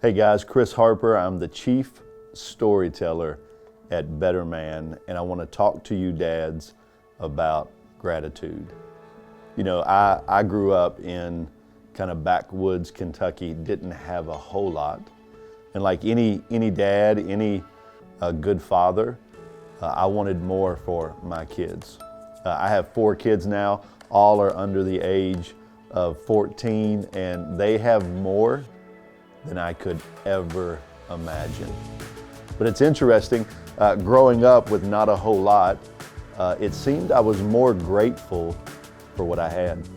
Hey guys, Chris Harper. I'm the chief storyteller at Better Man, and I want to talk to you dads about gratitude. You know, I grew up in kind of backwoods Kentucky, didn't have a whole lot. And like any dad, any good father, I wanted more for my kids. I have 4 kids now, all are under the age of 14, and they have more than I could ever imagine. But it's interesting, growing up with not a whole lot, it seemed I was more grateful for what I had.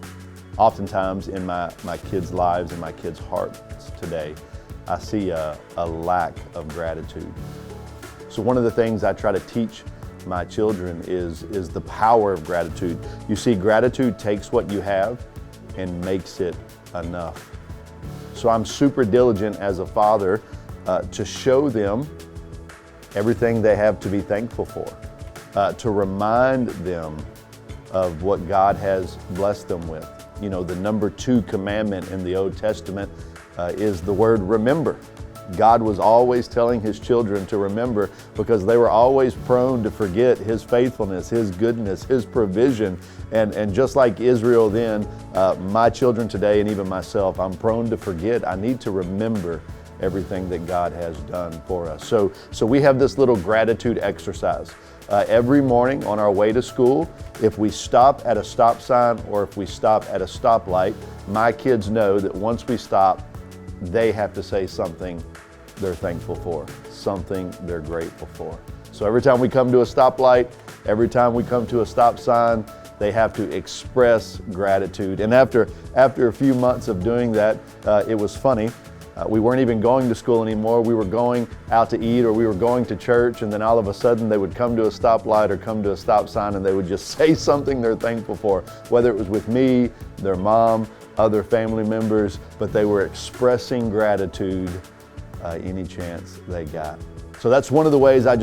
Oftentimes in my kids' lives and my kids' hearts today, I see a lack of gratitude. So one of the things I try to teach my children is the power of gratitude. You see, gratitude takes what you have and makes it enough. So I'm super diligent as a father to show them everything they have to be thankful for, to remind them of what God has blessed them with. You know, the number 2 commandment in the Old Testament is the word remember. God was always telling His children to remember because they were always prone to forget His faithfulness, His goodness, His provision. And just like Israel then, my children today and even myself, I'm prone to forget. I need to remember everything that God has done for us. So we have this little gratitude exercise. Every morning on our way to school, if we stop at a stop sign or if we stop at a stoplight, my kids know that once we stop, they have to say something they're thankful for, something they're grateful for. So every time we come to a stoplight, every time we come to a stop sign, they have to express gratitude. And after a few months of doing that, it was funny. We weren't even going to school anymore. We were going out to eat or we were going to church, and then all of a sudden they would come to a stoplight or come to a stop sign and they would just say something they're thankful for, whether it was with me, their mom, other family members, but they were expressing gratitude any chance they got. So that's one of the ways I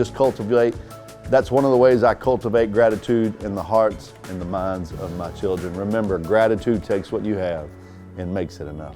cultivate gratitude in the hearts and the minds of my children. Remember, gratitude takes what you have and makes it enough.